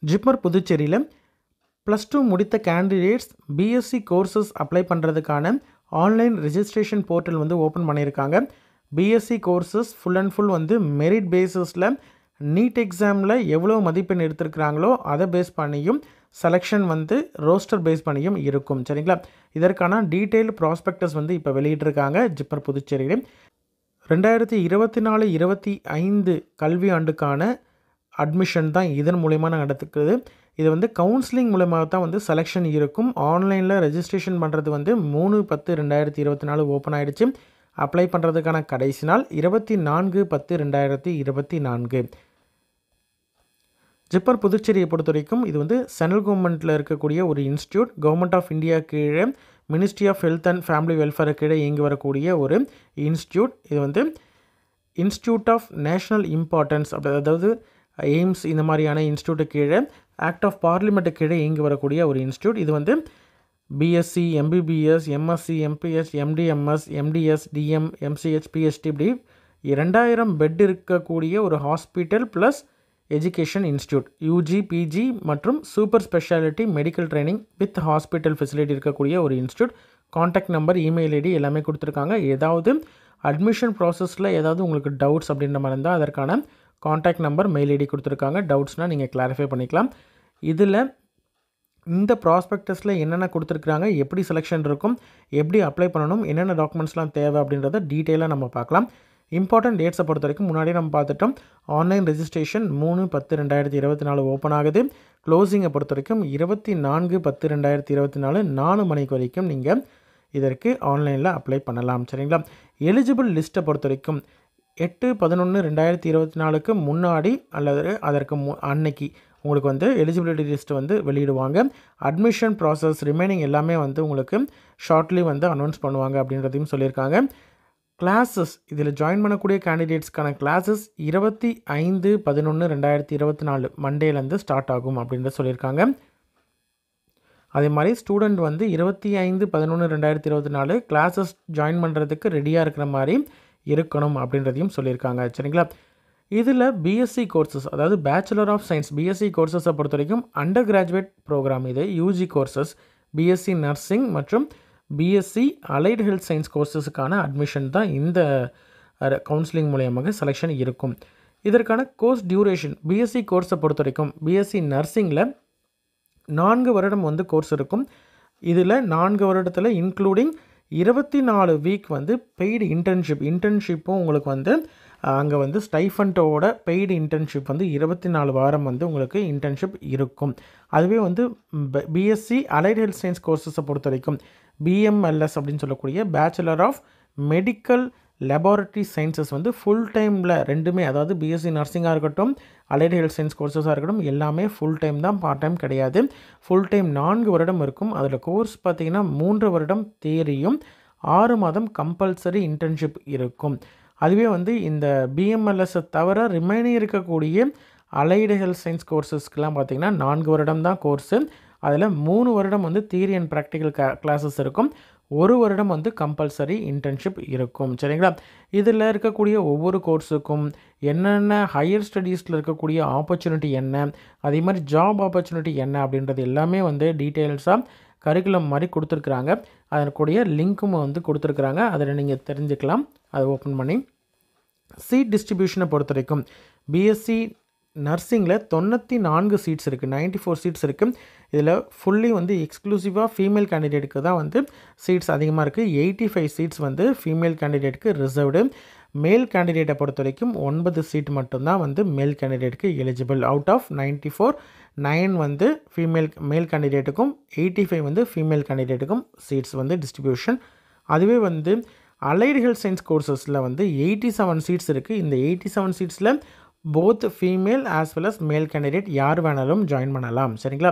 ஜிப்மர் புதுச்சேரியில் +2 முடித்த candidates BSc courses apply பண்ணுறதுக்கான ஆன்லைன் ரெஜிஸ்ட்ரேஷன் போர்ட்டல் வந்து ஓப்பன் பண்ணியிருக்காங்க. BSc courses full and full வந்து மெரிட் பேஸஸில் நீட் எக்ஸாமில் எவ்வளோ மதிப்பெண் எடுத்திருக்கிறாங்களோ அதை பேஸ் பண்ணியும் செலெக்ஷன் வந்து ரோஸ்டர் பேஸ் பண்ணியும் இருக்கும். சரிங்களா? இதற்கான டீட்டெயில் ப்ராஸ்பெக்டஸ் வந்து இப்போ வெளியிட்டிருக்காங்க ஜிப்மர் புதுச்சேரியில். 2024-25 கல்வி ஆண்டுக்கான அட்மிஷன் தான் இதன் மூலயமா நடத்துக்குது. இது வந்து கவுன்சிலிங் மூலமாக தான் வந்து செலெக்ஷன் இருக்கும். ஆன்லைனில் ரெஜிஸ்ட்ரேஷன் பண்ணுறது வந்து 3/10/2024 ஓப்பன் ஆகிடுச்சு. அப்ளை பண்ணுறதுக்கான கடைசி நாள் 24/10/2024. ஜிப்மர் புதுச்சேரியை பொறுத்த வரைக்கும் இது வந்து சென்ட்ரல் கவர்மெண்ட்டில் இருக்கக்கூடிய ஒரு இன்ஸ்டியூட். கவர்மெண்ட் ஆஃப் இந்தியா கீழே ministry of health and family welfare கீழே இயங்கி வரக்கூடிய ஒரு இன்ஸ்டியூட். இது வந்து இன்ஸ்டியூட் ஆஃப் நேஷ்னல் இம்பார்ட்டன்ஸ், அதாவது எய்ம்ஸ் இந்த மாதிரியான இன்ஸ்டியூட்டு கீழே ஆக்ட் ஆஃப் பார்லிமெண்ட்டு கீழே இயங்கி வரக்கூடிய ஒரு இன்ஸ்டியூட். இது வந்து BSc, MBBS, MSc, MBS, MD MS, MDS, DM, MCh, PhD இப்படி 2000 பெட் இருக்கக்கூடிய ஒரு hospital plus education institute. UG, PG மற்றும் super speciality medical training with hospital facility இருக்கக்கூடிய ஒரு institute. Contact number, email ID எல்லாமே கொடுத்துருக்காங்க. ஏதாவது அட்மிஷன் ப்ராசஸில் ஏதாவது உங்களுக்கு டவுட்ஸ் அப்படின்ற மாதிரி இருந்தால் அதற்கான காண்டாக்ட் நம்பர், மெயில் ஐடி கொடுத்துருக்காங்க. டவுட்ஸ்னால் நீங்கள் கிளாரிஃபை பண்ணிக்கலாம். இதில் இந்த ப்ராஸ்பெக்டஸில் என்னென்ன கொடுத்துருக்குறாங்க, எப்படி செலெக்ஷன் இருக்கும், எப்படி அப்ளை பண்ணணும், என்னென்ன டாக்குமெண்ட்ஸ்லாம் தேவை அப்படின்றத டீட்டெயிலாக நம்ம பார்க்கலாம். இம்பார்ட்டன்ட் டேட்ஸை பொறுத்த வரைக்கும் முன்னாடியே நம்ம பார்த்துட்டோம். ஆன்லைன் ரெஜிஸ்ட்ரேஷன் 3/10/2024 ஓப்பன் ஆகுது. க்ளோசிங்கை பொறுத்த வரைக்கும் 24/10/2024 4 மணிக்கு வரைக்கும் நீங்கள் இதற்கு ஆன்லைனில் அப்ளை பண்ணலாம். சரிங்களா? எலிஜிபிள் லிஸ்ட்டை பொறுத்த வரைக்கும் 8/11/2024 முன்னாடி அல்லது அதற்கு அன்னைக்கு உங்களுக்கு வந்து எலிஜிபிலிட்டி லிஸ்ட் வந்து வெளியிடுவாங்க. அட்மிஷன் ப்ராசஸ் ரிமைனிங் எல்லாமே வந்து உங்களுக்கு ஷார்ட்லி வந்து அனௌன்ஸ் பண்ணுவாங்க அப்படின்றதையும் சொல்லியிருக்காங்க. கிளாஸஸ், இதில் ஜாயின் பண்ணக்கூடிய கேண்டிடேட்ஸ்க்கான கிளாஸஸ் 25/11/2024 மண்டேலேருந்து ஸ்டார்ட் ஆகும் அப்படின்றத சொல்லியிருக்காங்க. அதே மாதிரி ஸ்டூடெண்ட் வந்து 25/11/2024 கிளாஸஸ் ஜாயின் பண்ணுறதுக்கு ரெடியாக இருக்கிற மாதிரி இருக்கணும் அப்படின்றதையும் சொல்லியிருக்காங்க. சரிங்களா? இதில் பிஎஸ்சி கோர்சஸ், அதாவது பேச்சுலர் ஆஃப் சயின்ஸ் பிஎஸ்சி கோர்சஸை பொறுத்த வரைக்கும் அண்டர் கிராஜுவேட் ப்ரோக்ராம், இது யூஜி கோர்சஸ், பிஎஸ்சி நர்சிங் மற்றும் பிஎஸ்சி அலைடு ஹெல்த் சயின்ஸ் கோர்சஸுக்கான அட்மிஷன் தான் இந்த கவுன்சிலிங் மூலயமாக செலெக்ஷன் இருக்கும். இதற்கான கோர்ஸ் டியூரேஷன், பிஎஸ்சி கோர்ஸை பொறுத்த வரைக்கும் பிஎஸ்சி நர்சிங்கில் 4 வருடம் வந்து கோர்ஸ் இருக்கும். இதில் 4 வருடத்தில் இன்க்ளூடிங் 24 வீக் வந்து பெய்டு இன்டர்ன்ஷிப்பும் உங்களுக்கு வந்து அங்கே வந்து ஸ்டைஃபண்டோட பெய்டு இன்டர்ன்ஷிப் வந்து 24 வாரம் வந்து உங்களுக்கு இன்டர்ன்ஷிப் இருக்கும். அதுவே வந்து பிஎஸ்சி அலைடு ஹெல்த் சயின்ஸ் கோர்சஸை பொறுத்த வரைக்கும் பிஎம்எல்எஸ் அப்படின்னு சொல்லக்கூடிய bachelor of medical laboratory sciences வந்து ஃபுல் டைமில் ரெண்டுமே, அதாவது பிஎஸ்சி நர்சிங்காக இருக்கட்டும், அலைடு ஹெல்த் சயின்ஸ் கோர்சஸாக இருக்கட்டும், எல்லாமே ஃபுல் டைம் தான், பார்ட் டைம் கிடையாது. ஃபுல் டைம் 4 வருடம் இருக்கும். அதில் கோர்ஸ் பார்த்திங்கன்னா 3 வருடம் தியரியும் 6 மாதம் கம்பல்சரி இன்டர்ன்ஷிப் இருக்கும். அதுவே வந்து இந்த பிஎம்எல்எஸை தவிர ரிமைனிங் இருக்கக்கூடிய அலைடு ஹெல்த் சயின்ஸ் கோர்சஸ்க்கெலாம் பார்த்திங்கன்னா 4 வருடம் தான் கோர்ஸு. அதில் 3 வருடம் வந்து தியரி அண்ட் ப்ராக்டிக்கல் கிளாஸஸ் இருக்கும். 1 வருடம் வந்து கம்பல்சரி இன்டர்ன்ஷிப் இருக்கும். சரிங்களா? இதில் இருக்கக்கூடிய ஒவ்வொரு கோர்ஸுக்கும் என்னென்ன ஹையர் ஸ்டடீஸில் இருக்கக்கூடிய ஆப்பர்ச்சுனிட்டி என்ன, அதே மாதிரி ஜாப் ஆப்பர்ச்சுனிட்டி என்ன அப்படின்றது எல்லாமே வந்து டீட்டெயில்ஸாக கரிக்குலம் மாதிரி கொடுத்துருக்குறாங்க. அதற்குடைய லிங்க்கும் வந்து கொடுத்துருக்குறாங்க. அதில் நீங்கள் தெரிஞ்சுக்கலாம். அதை ஓப்பன் பண்ணி சீட் டிஸ்ட்ரிபியூஷனை பொறுத்த வரைக்கும் பிஎஸ்சி நர்சிங்கில் 94 சீட்ஸ் இருக்குது, 94 சீட்ஸ் இருக்குது. இதில் ஃபுல்லி வந்து எக்ஸ்க்ளூசிவாக ஃபீமேல் கேண்டிடேட்டுக்கு தான் வந்து சீட்ஸ் அதிகமாக இருக்குது. 85 சீட்ஸ் வந்து ஃபீமேல் கேண்டிடேட்டுக்கு ரிசர்வ்டு. மேல் கேண்டிடேட்டை பொறுத்த வரைக்கும் 9 சீட் மட்டும்தான் வந்து மேல் கேண்டிடேட்டுக்கு எலிஜிபிள். அவுட் ஆஃப் 94, 9 வந்து மேல் கேண்டிடேட்டுக்கும் 85 வந்து ஃபீமேல் கேண்டிடேட்டுக்கும் சீட்ஸ் வந்து டிஸ்ட்ரிபியூஷன். அதுவே வந்து அலைடு ஹெல்த் சயின்ஸ் கோர்சஸில் வந்து 87 சீட்ஸ் இருக்குது. இந்த 87 சீட்ஸில் both female as well as male candidate யார் வேணாலும் ஜாயின் பண்ணலாம். சரிங்களா?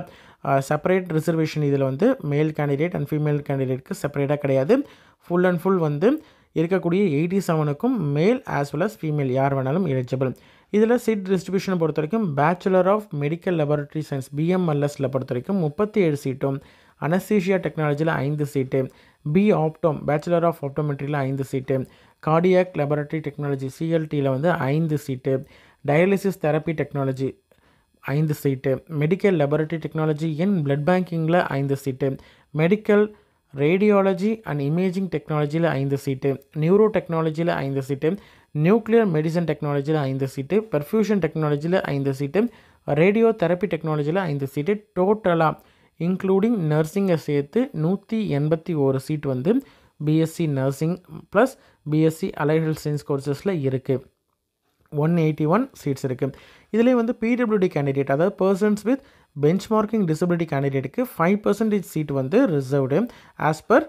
செப்பரேட் ரிசர்வேஷன் இதில் வந்து மேல் கேண்டிடேட் அண்ட் ஃபீமேல் கேண்டிடேட்க்கு செப்பரேட்டாக கிடையாது. ஃபுல் அண்ட் ஃபுல் வந்து இருக்கக்கூடிய 87க்கும் மேல் ஆஸ் வெல் அஸ் ஃபீமேல் யார் வேணாலும் எலிஜிபிள். இதில் சீட் டிஸ்ட்ரிபியூஷனை பொறுத்த வரைக்கும் bachelor of medical laboratory science பிஎம்எல்எஸில் பொறுத்த வரைக்கும் 37 சீட்டும், அனஸ்தீஷியா டெக்னாலஜியில் 5 சீட்டு, ஆப்டோம் பேச்சுலர் ஆஃப் ஆப்டோமெட்ரியில் 5 சீட்டு, கார்டியாக் லெபார்ட்டரி டெக்னாலஜி சிஎல்டியில் வந்து 5 seat, dialysis therapy technology 5 seat, medical laboratory technology in blood பேங்கிங்கில் 5 seat, medical radiology and imaging டெக்னாலஜியில் 5 சீட்டு, நியூரோ டெக்னாலஜியில் 5 சீட்டு, நியூக்ளியர் மெடிசன் டெக்னாலஜியில் 5 சீட்டு, பெர்ஃபியூஷன் டெக்னாலஜியில் 5 சீட்டு, ரேடியோ தெரப்பி டெக்னாலஜியில் 5 சீட்டு, டோட்டலாக இன்க்ளூடிங் நர்சிங்கை சேர்த்து 181 சீட் வந்து BSc nursing plus BSc allied health science கோர்சஸில் இருக்குது. 181 சீட்ஸ் இருக்குது. இதிலே வந்து பிடபிள்யூடி கேண்டிடேட், அதாவது பர்சன்ஸ் வித் பெஞ்ச்மார்க்கிங் டிசபிலிட்டி கேண்டிடேட்டுக்கு 5% சீட் வந்து reserved as per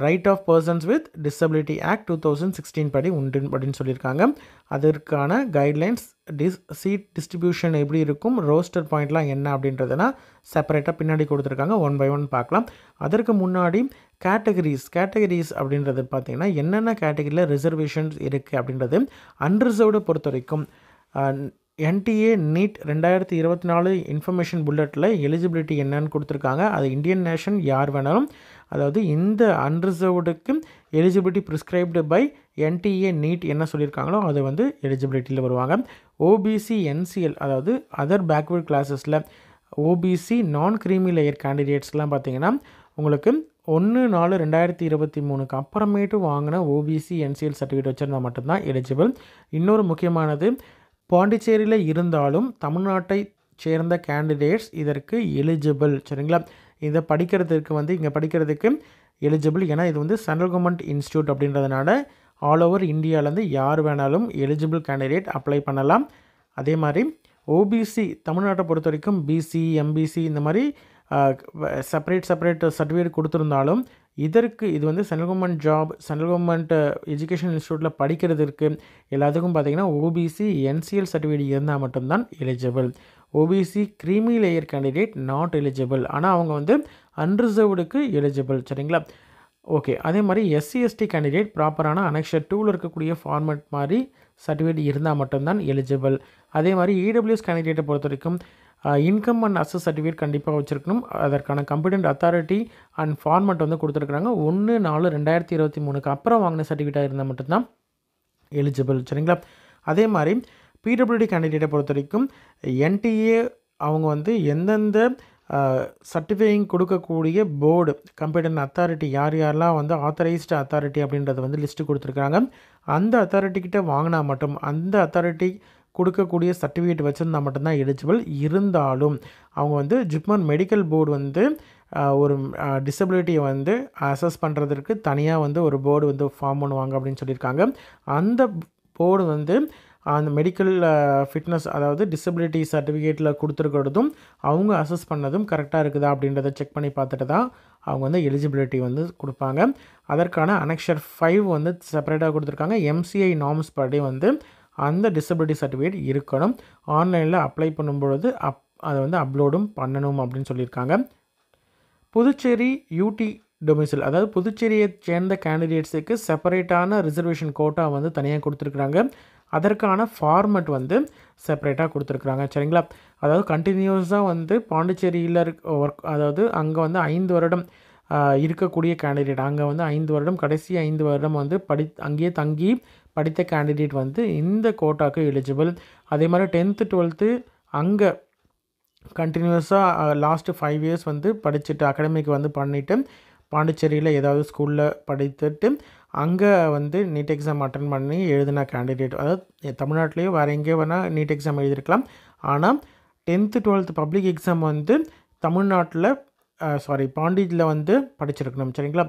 right of persons with disability act 2016 படி உண்டு அப்படின்னு சொல்லியிருக்காங்க. அதற்கான கைட்லைன்ஸ் சீட் டிஸ்ட்ரிபியூஷன் எப்படி இருக்கும், ரோஸ்டர் பாயிண்ட்லாம் என்ன அப்படின்றதுனா செப்பரேட்டாக பின்னாடி கொடுத்துருக்காங்க. 1 by 1 பார்க்கலாம். அதற்கு முன்னாடி கேட்டகரிஸ் அப்படின்றது பார்த்திங்கன்னா என்னென்ன கேட்டகரியில் ரிசர்வேஷன்ஸ் இருக்குது அப்படின்றது அன்ரிசர்வ்டு பொறுத்த வரைக்கும் என்டிஏ நீட் 2024 இன்ஃபர்மேஷன் புல்லட்டில் எலிஜிபிலிட்டி என்னன்னு கொடுத்துருக்காங்க. அது இந்தியன் நேஷன் யார் வேணாலும், அதாவது இந்த அன்ரிசர்வ்டுக்கு eligibility prescribed by NDA NEET என்ன சொல்லியிருக்காங்களோ அது வந்து எலிஜிபிலிட்டியில் வருவாங்க. ஓபிசி என்சிஎல், அதாவது அதர் பேக்வர்ட் கிளாஸஸில் ஓபிசி நான் க்ரீமி லேயர் கேண்டிடேட்ஸ்லாம் பார்த்திங்கன்னா உங்களுக்கு 1/4/2023 அப்புறமேட்டு வாங்கின ஓபிசி என்சிஎல் சர்டிஃபிகேட் வச்சுருந்தா மட்டும்தான் எலிஜிபிள். இன்னொரு முக்கியமானது, பாண்டிச்சேரியில் இருந்தாலும் தமிழ்நாட்டை சேர்ந்த கேண்டிடேட்ஸ் இதற்கு எலிஜிபிள். சரிங்களா, இதை படிக்கிறதுக்கு வந்து இங்கே படிக்கிறதுக்கு எலிஜிபிள். ஏன்னா இது வந்து சென்ட்ரல் கவர்மெண்ட் இன்ஸ்டியூட் அப்படின்றதுனால ஆல் ஓவர் இந்தியாவிலேருந்து யார் வேணாலும் எலிஜிபிள் கேண்டிடேட் அப்ளை பண்ணலாம். அதே மாதிரி ஓபிசி தமிழ்நாட்டை பொறுத்த வரைக்கும் பிசி எம்பிசி இந்த மாதிரி செப்பரேட் சர்டிஃபிகேட் கொடுத்துருந்தாலும் இது வந்து central government job, central government education இன்ஸ்டியூட்டில் படிக்கிறதுக்கு எல்லாத்துக்கும் பார்த்திங்கன்னா ஓபிசி என்சிஎல் சர்டிஃபிகேட் இருந்தால் மட்டும்தான் eligible. OBC creamy layer candidate not eligible, ஆனால் அவங்க வந்து அன்ரிசர்வ்டுக்கு எலிஜிபிள். சரிங்களா, ஓகே. அதே மாதிரி எஸ்சி எஸ்டி கேண்டிடேட் ப்ராப்பரான அனெக்ஷர் 2ல் இருக்கக்கூடிய ஃபார்மேட் மாதிரி சர்டிஃபிகேட் இருந்தால் மட்டும்தான் எலிஜிபிள். அதே மாதிரி இடபிள்யூஎஸ் கேண்டிடேட்டை பொறுத்த வரைக்கும் இன்கம் அண்ட் அசஸ் சர்டிஃபிகேட் கண்டிப்பாக வச்சுருக்கணும். அதற்கான கம்பெட்டன்ட் அத்தாரிட்டி அண்ட் ஃபார்மேட் வந்து கொடுத்துருக்குறாங்க. 1/4/2023 அப்புறம் வாங்கின சர்டிஃபிகேட்டாக இருந்தால் மட்டும்தான் எலிஜிபிள். சரிங்களா, அதே மாதிரி பிடபிள்யூடி கேண்டிடேட்டை பொறுத்த வரைக்கும் என்டிஏ அவங்க வந்து எந்தெந்த சர்டிஃபையிங் கொடுக்கக்கூடிய போர்டு கம்பெட்டன்ட் அத்தாரிட்டி யாரெல்லாம் வந்து ஆத்தரைஸ்டு அத்தாரிட்டி அப்படின்றத வந்து லிஸ்ட்டு கொடுத்துருக்காங்க. அந்த அத்தாரிட்டிக்கிட்ட வாங்கினா மட்டும், அந்த அத்தாரிட்டி கொடுக்கக்கூடிய சர்டிஃபிகேட் வச்சுருந்தா மட்டும்தான் எலிஜிபிள். இருந்தாலும் அவங்க வந்து ஜிப்மர் மெடிக்கல் போர்டு வந்து ஒரு டிசபிலிட்டியை வந்து அசஸ் பண்ணுறதுக்கு தனியாக வந்து ஒரு போர்டு வந்து ஃபார்ம் பண்ணுவாங்க அப்படின்னு சொல்லியிருக்காங்க. அந்த போர்டு வந்து அந்த மெடிக்கல் ஃபிட்னஸ், அதாவது டிசபிலிட்டி சர்டிஃபிகேட்டில் கொடுத்துருக்கிறதும் அவங்க அசஸ் பண்ணதும் கரெக்டாக இருக்குதா அப்படின்றத செக் பண்ணி பார்த்துட்டு தான் அவங்க வந்து எலிஜிபிலிட்டி வந்து கொடுப்பாங்க. அதற்கான அனெக்ஷர் 5 வந்து செப்பரேட்டாக கொடுத்துருக்காங்க. எம்சிஐ நார்ம்ஸ் படி வந்து அந்த டிசபிலிட்டி சர்டிஃபிகேட் இருக்கணும். ஆன்லைனில் அப்ளை பண்ணும்பொழுது அதை வந்து அப்லோடும் பண்ணணும் அப்படின்னு சொல்லியிருக்காங்க. புதுச்சேரி யூடி டொமிசைல், அதாவது புதுச்சேரியை சேர்ந்த கேண்டிடேட்ஸுக்கு செப்பரேட்டான ரிசர்வேஷன் கோட்டா வந்து தனியாக கொடுத்துருக்குறாங்க. அதற்கான ஃபார்மெட் வந்து செப்பரேட்டாக கொடுத்துருக்குறாங்க. சரிங்களா, அதாவது கண்டினியூஸாக வந்து பாண்டிச்சேரியில் ஒர்க், அதாவது அங்கே வந்து 5 வருடம் இருக்கக்கூடிய கேண்டிடேட், அங்கே வந்து 5 வருடம் கடைசி 5 வருடம் வந்து அங்கேயே தங்கி படித்த கேண்டிடேட் வந்து இந்த கோட்டாக்கு எலிஜிபிள். அதே மாதிரி 10th 12th அங்கே கண்டினியூஸாக லாஸ்ட்டு 5 years வந்து படிச்சுட்டு அகாடமிக் வந்து பண்ணிவிட்டு பாண்டிச்சேரியில் ஏதாவது ஸ்கூலில் படித்துட்டு அங்கே வந்து நீட் எக்ஸாம் அட்டன் பண்ணி எழுதின கேண்டிடேட், அதாவது தமிழ்நாட்டிலேயோ வேறு எங்கேயோ வேணால் நீட் எக்ஸாம் எழுதியிருக்கலாம். ஆனால் 10th 12th பப்ளிக் எக்ஸாம் வந்து தமிழ்நாட்டில் பாண்டியில் வந்து படிச்சிருக்கணும். சரிங்களா,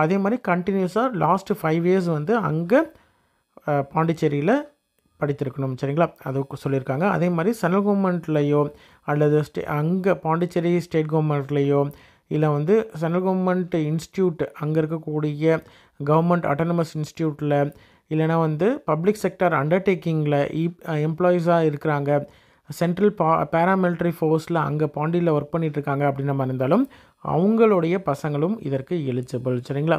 அதே மாதிரி கண்டினியூஸாக லாஸ்ட்டு 5 years வந்து அங்கே பாண்டிச்சேரியில் படித்திருக்கணும். சரிங்களா, அது சொல்லியிருக்காங்க. அதே மாதிரி சென்ட்ரல் கவர்மெண்ட்லேயோ அல்லது அங்கே பாண்டிச்சேரி ஸ்டேட் கவர்மெண்ட்லேயோ இல்லை வந்து சென்ட்ரல் கவர்மெண்ட் இன்ஸ்டியூட் அங்கே இருக்கக்கூடிய கவர்மெண்ட் அட்டானமஸ் இன்ஸ்டியூட்டில் இல்லைனா வந்து பப்ளிக் செக்டர் அண்டர்டேக்கிங்கில் எம்ப்ளாயீஸாக இருக்கிறாங்க, சென்ட்ரல் பேராமிலிட்ரி ஃபோர்ஸில் அங்கே பாண்டியில் ஒர்க் பண்ணிகிட்ருக்காங்க அப்படின்ற மாதிரி இருந்தாலும் அவங்களுடைய பசங்களும் இதற்கு எலிஜிபிள். சரிங்களா,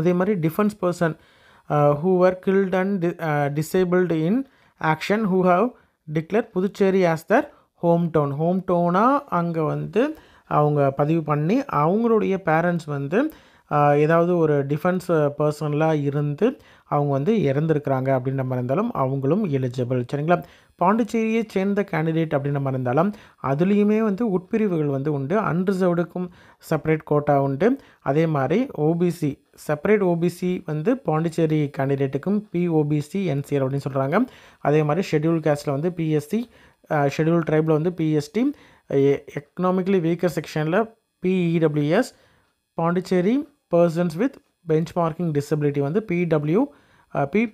அதே மாதிரி defence person who were killed and disabled in action who have declared Puducherry as their ஹோம்டவுனாக அங்கே வந்து அவங்க பதிவு பண்ணி அவங்களுடைய பேரண்ட்ஸ் வந்து ஏதாவது ஒரு டிஃபென்ஸ் பர்சனலாக இருந்து அவங்க வந்து இறந்துருக்குறாங்க அப்படின்ற மாதிரி இருந்தாலும் அவங்களும் எலிஜிபிள். சரிங்களா, பாண்டிச்சேரியை சேர்ந்த கேண்டிடேட் அப்படின்ற மாதிரி இருந்தாலும் அதுலேயுமே வந்து உட்பிரிவுகள் வந்து உண்டு. அன்ரிசர்வ்டுக்கும் செப்பரேட் கோட்டா உண்டு. அதே மாதிரி ஓபிசி செப்பரேட் ஓபிசி வந்து பாண்டிச்சேரி கேண்டிடேட்டுக்கும் பிஓபிசி என்சிஆர் அப்படின்னு சொல்கிறாங்க. அதே மாதிரி ஷெட்யூல் கேஸ்ட்டில் வந்து பிஎஸ்சி, ஷெட்யூல் ட்ரைபில் வந்து பிஎஸ்டி, எக்கனாமிக்கலி வீக்கர் செக்ஷனில் PEWS, Pondicherry persons with benchmarking disability வந்து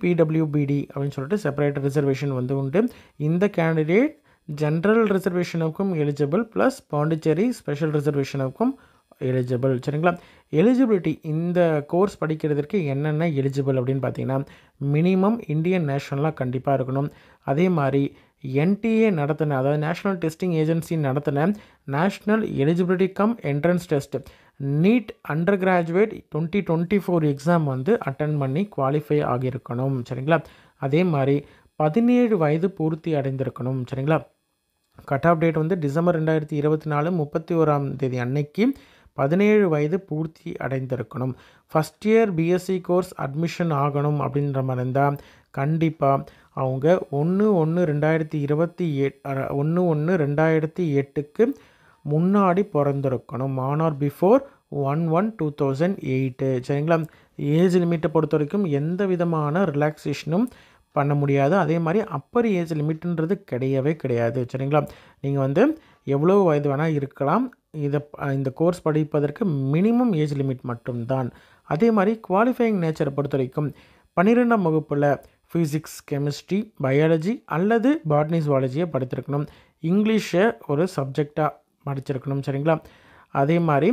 பிடபிள்யூபிடி அப்படின்னு சொல்லிட்டு செப்பரேட் ரிசர்வேஷன் வந்து உண்டு. இந்த கேண்டிடேட் ஜென்ரல் ரிசர்வேஷனுக்கும் எலிஜிபிள் ப்ளஸ் பாண்டிச்சேரி ஸ்பெஷல் ரிசர்வேஷனுக்கும் எலிஜிபிள். சரிங்களா? எலிஜிபிலிட்டி இந்த கோர்ஸ் படிக்கிறதுக்கு என்னென்ன எலிஜிபிள் அப்படின்னு பார்த்தீங்கன்னா, மினிமம் இந்தியன் நேஷனலாக கண்டிப்பாக இருக்கணும். அதே மாதிரி என்டிஏ நடத்தின, அதாவது நேஷ்னல் டெஸ்டிங் ஏஜென்சி நடத்தின national eligibility cum entrance test NEET under graduate 2024 exam வந்து அட்டன் பண்ணி குவாலிஃபை ஆகியிருக்கணும். சரிங்களா? அதே மாதிரி 17 வயது பூர்த்தி அடைந்திருக்கணும். சரிங்களா? கட் ஆஃப் டேட் வந்து டிசம்பர் 2024 31 அன்னைக்கு 17 வயது பூர்த்தி அடைந்திருக்கணும். First year BSc course admission ஆகணும் அப்படின்ற மாதிரி இருந்தால் கண்டிப்பாக அவங்க 1/1/2008க்கு முன்னாடி பிறந்திருக்கணும். On or before 1/1/2008. சரிங்களா? ஏஜ் லிமிட்டை பொறுத்த வரைக்கும் எந்த விதமான ரிலாக்ஸேஷனும் பண்ண முடியாது. அதே மாதிரி அப்பர் ஏஜ் லிமிட்ன்றது கிடையவே கிடையாது. சரிங்களா? நீங்கள் வந்து எவ்வளோ வயது வேணால் இருக்கலாம். இந்த கோர்ஸ் படிப்பதற்கு மினிமம் ஏஜ் லிமிட் மட்டும்தான். அதே மாதிரி குவாலிஃபையிங் நேச்சரை பொறுத்த வரைக்கும் 12ஆம் வகுப்பில் ஃபிசிக்ஸ், கெமிஸ்ட்ரி, பயாலஜி அல்லது பாட்னி ஜுவாலஜியை படித்திருக்கணும். இங்கிலீஷை ஒரு சப்ஜெக்டாக படிச்சிருக்கணும். சரிங்களா? அதே மாதிரி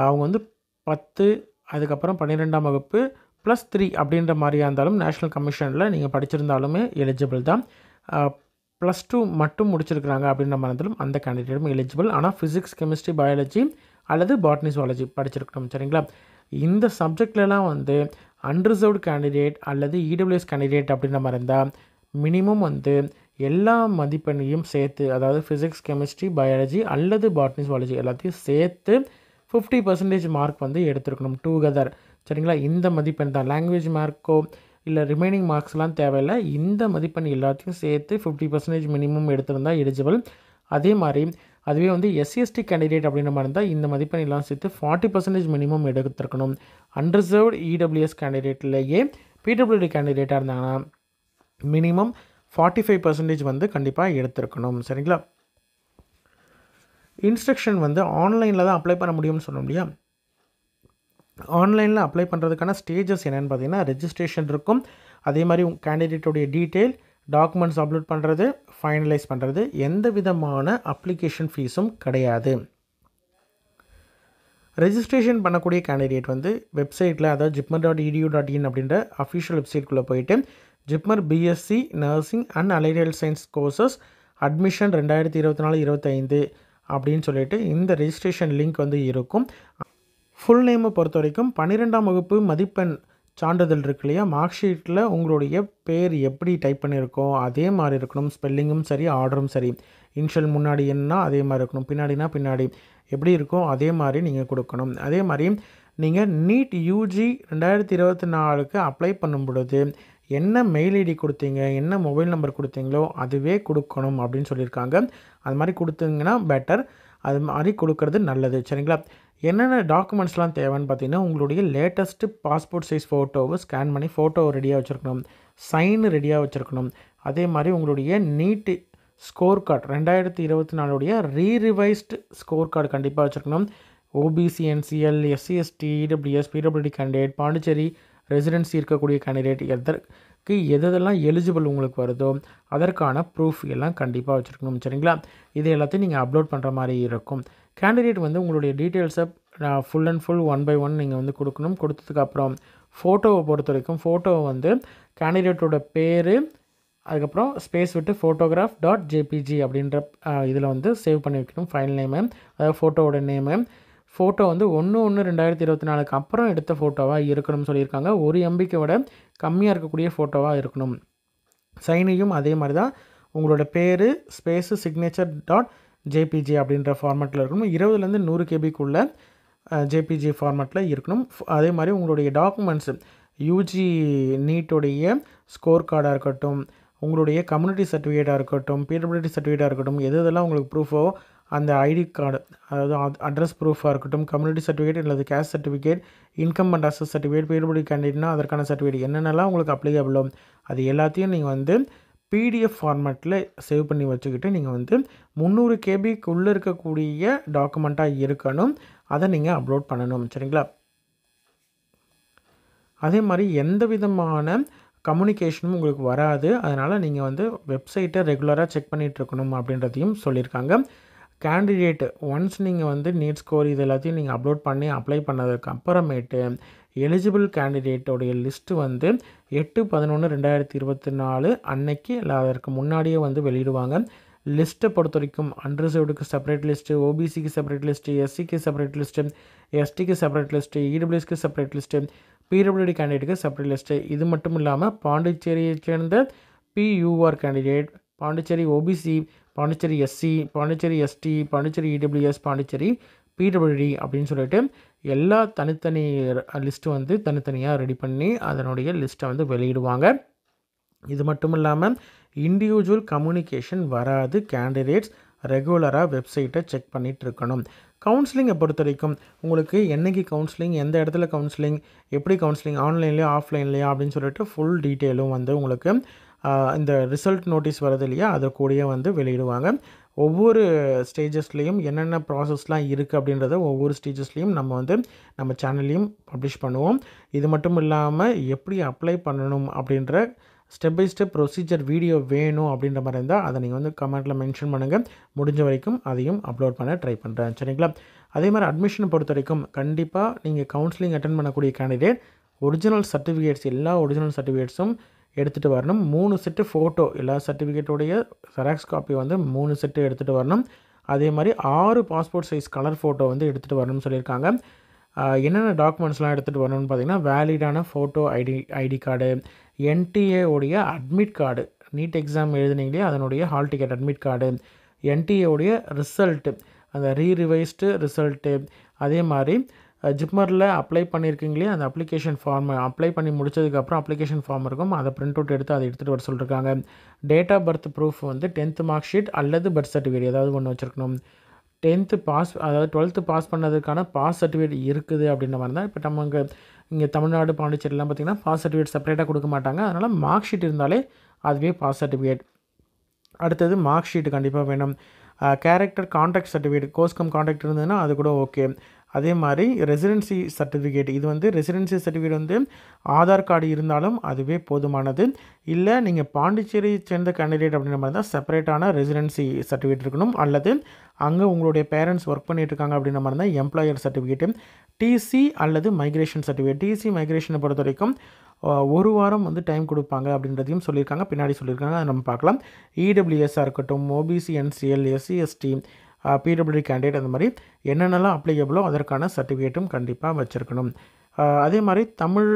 அவங்க வந்து 10 அதுக்கப்புறம் 12ஆம் வகுப்பு +3 அப்படின்ற மாதிரியாக இருந்தாலும் நேஷ்னல் கமிஷனில் நீங்கள் படிச்சிருந்தாலுமே எலிஜிபிள் தான். +2 மட்டும் முடிச்சிருக்கிறாங்க அப்படின்ற மாதிரி இருந்தாலும் அந்த கேண்டிடேட்டும் எலிஜிபிள். ஆனால் ஃபிசிக்ஸ், கெமிஸ்ட்ரி, பயாலஜி அல்லது பாட்னி ஜுவாலஜி படிச்சிருக்கணும். சரிங்களா? இந்த சப்ஜெக்ட்லலாம் வந்து அன்ரிசர்வ்டு கேண்டிடேட் அல்லது இடபிள்யூஎஸ் கேண்டிடேட் அப்படின்ற மாதிரி இருந்தால் மினிமம் வந்து எல்லா மதிப்பெண்ணையும் சேர்த்து, அதாவது ஃபிசிக்ஸ், கெமிஸ்ட்ரி, பயாலஜி அல்லது பாட்னி ஜுவாலஜி எல்லாத்தையும் சேர்த்து 50% மார்க் வந்து எடுத்துருக்கணும் டுகெதர். சரிங்களா? இந்த மதிப்பெண் தான். லாங்குவேஜ் மார்க்கோ இல்லை ரிமைனிங் மார்க்ஸ்லாம் தேவையில்லை. இந்த மதிப்பெண் எல்லாத்தையும் சேர்த்து 50% மினிமம் எடுத்திருந்தால் எலிஜிபிள். அதே மாதிரி அதுவே வந்து எஸ்சிஎஸ்டி கேண்டிடேட் அப்படின்ற மாதிரி இருந்தால் இந்த மதிப்பெண் எல்லாம் சேர்த்து 40% மினிமம் எடுத்திருக்கணும். அன்ரிசர்வ்டு இடபிள்யூஎஸ் கேண்டிடேட்லேயே பிடபிள்யூடி கேண்டிடேட்டாக இருந்தாங்கன்னா மினிமம் 45% வந்து கண்டிப்பாக எடுத்திருக்கணும். சரிங்களா? இன்ஸ்ட்ரக்ஷன் வந்து ஆன்லைனில் தான் அப்ளை பண்ண முடியும்னு சொன்னோம் இல்லையா? ஆன்லைனில் அப்ளை பண்ணுறதுக்கான ஸ்டேஜஸ் என்னென்னு பார்த்தீங்கன்னா, ரெஜிஸ்ட்ரேஷன் இருக்கும். அதே மாதிரி கேண்டிடேட்டுடைய டீட்டெயில், டாக்குமெண்ட்ஸ் அப்லோட் பண்ணுறது, ஃபைனலைஸ் பண்ணுறது. எந்த விதமான அப்ளிகேஷன் ஃபீஸும் கிடையாது. ரெஜிஸ்ட்ரேஷன் பண்ணக்கூடிய கேண்டிடேட் வந்து வெப்சைட்டில், அதாவது jipmer.edu.in அப்படின்ற அஃபிஷியல் வெப்சைட்குள்ளே போயிட்டு JIPMER BSc nursing and allied health science courses admission 2024-25 அப்படின்னு சொல்லிட்டு இந்த ரெஜிஸ்ட்ரேஷன் லிங்க் வந்து இருக்கும். ஃபுல் நேமை பொறுத்த வரைக்கும் 12ஆம் வகுப்பு மதிப்பெண் சான்றிதழ் இருக்கு இல்லையா, மார்க் ஷீட்டில் உங்களுடைய பேர் எப்படி டைப் பண்ணியிருக்கோம் அதே மாதிரி இருக்கணும். ஸ்பெல்லிங்கும் சரி, ஆர்டரும் சரி. இனிஷியல் முன்னாடி என்ன அதே மாதிரி இருக்கணும், பின்னாடினா பின்னாடி எப்படி இருக்கோ அதே மாதிரி நீங்கள் கொடுக்கணும். அதே மாதிரி நீங்கள் நீட் யூஜி 2024க்கு அப்ளை பண்ணும் பொழுது என்ன மெயில் ஐடி கொடுத்தீங்க, என்ன மொபைல் நம்பர் கொடுத்தீங்களோ அதுவே கொடுக்கணும் அப்படின்னு சொல்லியிருக்காங்க. அது மாதிரி கொடுத்தீங்கன்னா பெட்டர். அது மாதிரி கொடுக்கறது நல்லது. சரிங்களா? என்னென்ன டாக்குமெண்ட்ஸ்லாம் தேவைன்னு பார்த்தீங்கன்னா, உங்களுடைய லேட்டஸ்ட்டு பாஸ்போர்ட் சைஸ் ஃபோட்டோவை ஸ்கேன் பண்ணி ஃபோட்டோ ரெடியாக வச்சுருக்கணும். சைன் ரெடியாக வச்சுருக்கணும். அதே மாதிரி உங்களுடைய நீட்டு ஸ்கோர் கார்டு 2024 ரீரிவைஸ்டு ஸ்கோர் கார்டு கண்டிப்பாக வச்சுருக்கணும். OBC, NCL, SC ST, EWS, PWD candidate, Pondicherry residency இருக்கக்கூடிய கேண்டிடேட் எதற்கு எதெல்லாம் எலிஜிபிள் உங்களுக்கு வருதோ அதற்கான ப்ரூஃப் எல்லாம் கண்டிப்பாக வச்சுருக்கணும். சரிங்களா? இது எல்லாத்தையும் நீங்கள் அப்லோட் பண்ணுற மாதிரி இருக்கும். கேண்டிடேட் வந்து உங்களுடைய டீட்டெயில்ஸை ஃபுல் அண்ட் ஃபுல் 1 by 1 நீங்கள் வந்து கொடுக்கணும். கொடுத்ததுக்கப்புறம் ஃபோட்டோவை பொறுத்த வரைக்கும் ஃபோட்டோவை வந்து கேண்டிடேட்டோட பேர், அதுக்கப்புறம் ஸ்பேஸ் விட்டு photograph.jpg அப்படின்ற இதில் வந்து சேவ் பண்ணி வைக்கணும். ஃபைல் நேமு, அதாவது ஃபோட்டோவோட நேமு. ஃபோட்டோ வந்து 1/1/2024க்கு அப்புறம் எடுத்த ஃபோட்டோவாக இருக்கணும்னு சொல்லியிருக்காங்க. 1 MBக்கு விட கம்மியாக இருக்கக்கூடிய ஃபோட்டோவாக இருக்கணும். சைனையும் அதே மாதிரி தான் உங்களோட பேர் ஸ்பேஸு signature.jpg அப்படின்ற ஃபார்மேட்டில் இருக்கணும். 20லேருந்து 100 KBக்குள்ளே ஜேபிஜி ஃபார்மேட்டில் இருக்கணும். அதே மாதிரி உங்களுடைய டாக்குமெண்ட்ஸு யூஜி நீட்டோடைய ஸ்கோர் கார்டாக இருக்கட்டும், உங்களுடைய கம்யூனிட்டி சர்டிஃபிகேட்டாக இருக்கட்டும், பிடபிள்யூடி சர்டிஃபிகேட்டாக இருக்கட்டும், எதெல்லாம் உங்களுக்கு ப்ரூஃபோ அந்த ஐடி கார்டு, அதாவது அட்ரஸ் ப்ரூஃபாக இருக்கட்டும், கம்யூனிட்டி சர்டிஃபிகேட் அல்லது caste certificate, income and asset certificate, PWD கேண்டிடேட்னா அதற்கான சர்டிஃபிகேட் என்னென்னலாம் உங்களுக்கு அப்ளிகபிளோ அது எல்லாத்தையும் நீங்கள் வந்து பிடிஎஃப் ஃபார்மேட்டில் சேவ் பண்ணி வச்சுக்கிட்டு நீங்கள் வந்து 300 கேபிக்குள்ளே இருக்கக்கூடிய டாக்குமெண்ட்டாக இருக்கணும். அதை நீங்கள் அப்லோட் பண்ணணும். சரிங்களா? அதே மாதிரி எந்த விதமான கம்யூனிகேஷனும் உங்களுக்கு வராது. அதனால் நீங்கள் வந்து வெப்சைட்டை ரெகுலராக செக் பண்ணிகிட்டு இருக்கணும் அப்படின்றதையும் சொல்லியிருக்காங்க. கேண்டிடேட் ஒன்ஸ் நீங்கள் வந்து நீட் ஸ்கோர் இது எல்லாத்தையும் நீங்கள் அப்லோட் பண்ணி அப்ளை பண்ணதுக்கு அப்புறமேட்டு எலிஜிபிள் கேண்டிடேட்டோடைய லிஸ்ட்டு வந்து 8/11/2024 அன்னைக்கு இல்லை அதற்கு முன்னாடியே வந்து வெளியிடுவாங்க. லிஸ்ட்டை பொறுத்த வரைக்கும் அன்ரிசர்வ்டுக்கு செப்பரேட் லிஸ்ட்டு, ஓபிசிக்கு செப்பரேட் லிஸ்ட்டு, எஸ்சிக்கு செப்பரேட் லிஸ்ட்டு, எஸ்டிக்கு செப்பரேட் லிஸ்ட்டு, இடபிள்யூஎஸ்க்கு செப்பரேட் லிஸ்ட்டு, பிடபிள்யூடி கேண்டிடேட்டுக்கு செப்பரேட் லிஸ்ட்டு. இது மட்டும் இல்லாமல் பாண்டிச்சேரியை சேர்ந்த PUR candidate, Pondicherry OBC, Pondicherry SC, Pondicherry ST, Pondicherry EWS, Pondicherry PWD அப்படின்னு சொல்லிட்டு எல்லா தனித்தனி லிஸ்ட்டு வந்து தனித்தனியாக ரெடி பண்ணி அதனுடைய லிஸ்ட்டை வந்து வெளியிடுவாங்க. இது மட்டும் இல்லாமல் இண்டிவிஜுவல் கம்யூனிகேஷன் வராது. கேண்டிடேட்ஸ் ரெகுலராக வெப்சைட்டை செக் பண்ணிகிட்டு இருக்கணும். கவுன்சிலிங்கை பொறுத்த வரைக்கும் உங்களுக்கு என்றைக்கு கவுன்சிலிங், எந்த இடத்துல கவுன்சிலிங், எப்படி கவுன்சிலிங், ஆன்லைன்லையா ஆஃப்லைன்லையா அப்படின்னு சொல்லிட்டு ஃபுல் டீட்டெயிலும் வந்து உங்களுக்கு இந்த ரிசல்ட் நோட்டீஸ் வரது இல்லையா அதை கூடயே வந்து வெளியிடுவாங்க. ஒவ்வொரு ஸ்டேஜஸ்லேயும் என்னென்ன ப்ராசஸ்லாம் இருக்குது அப்படின்றத ஒவ்வொரு ஸ்டேஜஸ்லேயும் நம்ம சேனல்லையும் பப்ளிஷ் பண்ணுவோம். இது மட்டும் இல்லாமல் எப்படி அப்ளை பண்ணணும் அப்படின்ற step by step procedure video வேணும் அப்படின்ற மாதிரி இருந்தால் அதை நீங்கள் வந்து கமெண்ட்டில் மென்ஷன் பண்ணுங்கள். முடிஞ்ச வரைக்கும் அதையும் அப்லோட் பண்ண ட்ரை பண்ணுறேன். சரிங்களா? அதே மாதிரி அட்மிஷனை பொறுத்த வரைக்கும் கண்டிப்பாக நீங்கள் கவுன்சிலிங் அட்டென்ட் பண்ணக்கூடிய கேண்டிடேட் ஒரிஜினல் சர்டிஃபிகேட்ஸ் எல்லா ஒரிஜினல் சர்டிஃபிகேட்ஸும் எடுத்துகிட்டு வரணும். 3 செட்டு ஃபோட்டோ, எல்லா சர்டிஃபிகேட்டோடைய ஜெராக்ஸ் காப்பி வந்து 3 செட்டு எடுத்துகிட்டு வரணும். அதே மாதிரி 6 பாஸ்போர்ட் சைஸ் கலர் ஃபோட்டோ வந்து எடுத்துகிட்டு வரணும்னு சொல்லியிருக்காங்க. என்னென்ன டாக்குமெண்ட்ஸ்லாம் எடுத்துகிட்டு வரணும்னு பார்த்தீங்கன்னா வேலிடான ஃபோட்டோ ஐடி கார்டு, என்டிஏ உடைய அட்மிட் கார்டு, நீட் எக்ஸாம் எழுதுனீங்களே அதனுடைய hall ticket admit card, NDA உடைய ரிசல்ட்டு, அந்த ரீரிவைஸ்டு ரிசல்ட்டு, அதே மாதிரி ஜிப்மரில் அப்ளை பண்ணியிருக்கீங்களே அந்த அப்ளிகேஷன் ஃபார்ம் அப்ளை பண்ணி முடிச்சதுக்கப்புறம் அப்ளிகேஷன் ஃபார்ம் இருக்கும், அதை பிரிண்ட் அவுட் எடுத்து அதை எடுத்துகிட்டு வர சொல்லியிருக்காங்க. டேட் ஆஃப் பர்த் ப்ரூஃப் வந்து 10th மார்க் ஷீட் அல்லது பர்த் சர்டிஃபிகேட் ஏதாவது ஒன்று வச்சுருக்கணும். 10th பாஸ், அதாவது 12th பாஸ் பண்ணதுக்கான பாஸ் சர்டிஃபிகேட் இருக்குது அப்படின்ற மாதிரி தான். இப்போ நம்ம இங்கே தமிழ்நாடு பாண்டிச்சேரிலாம் பார்த்திங்கன்னா பாஸ் சர்டிஃபிகேட் செப்பரேட்டாக கொடுக்க மாட்டாங்க. அதனால் மார்க் ஷீட் இருந்தாலே அதுவே பாஸ் சர்டிஃபிகேட். அடுத்தது மார்க் ஷீட்டு கண்டிப்பாக வேணும். கேரக்டர் கான்டாக்ட் சர்டிஃபிகேட், கோர்ஸ்கம் கான்டாக்ட் இருந்ததுன்னா அது கூட ஓகே. அதே மாதிரி ரெசிடென்சி சர்டிஃபிகேட், இது வந்து ரெசிடென்சி சர்டிஃபிகேட் வந்து ஆதார் கார்டு இருந்தாலும் அதுவே போதுமானது. இல்லை நீங்கள் பாண்டிச்சேரி சேர்ந்த கேண்டிடேட் அப்படின்ற மாதிரி தான் செப்பரேட்டான ரெசிடென்சி சர்டிஃபிகேட் இருக்கணும். அல்லது அங்கே உங்களுடைய பேரண்ட்ஸ் ஒர்க் பண்ணிட்டு இருக்காங்க அப்படின்ற மாதிரி தான் எம்ப்ளாயர் சர்டிஃபிகேட்டு, டிசி அல்லது மைக்ரேஷன் சர்டிஃபிகேட். டிசி மைக்ரேஷனை பொறுத்த வரைக்கும் 1 வாரம் வந்து டைம் கொடுப்பாங்க அப்படின்றதையும் சொல்லியிருக்காங்க, பின்னாடி சொல்லியிருக்காங்க, அதை நம்ம பார்க்கலாம். இடபிள்யூஎஸ்ஸாக இருக்கட்டும், OBC, NCL, SC, ST, PWD candidate, அந்த மாதிரி என்னென்னலாம் அப்ளிகபிளோ அதற்கான சர்டிஃபிகேட்டும் கண்டிப்பாக வச்சுருக்கணும். அதே மாதிரி தமிழ்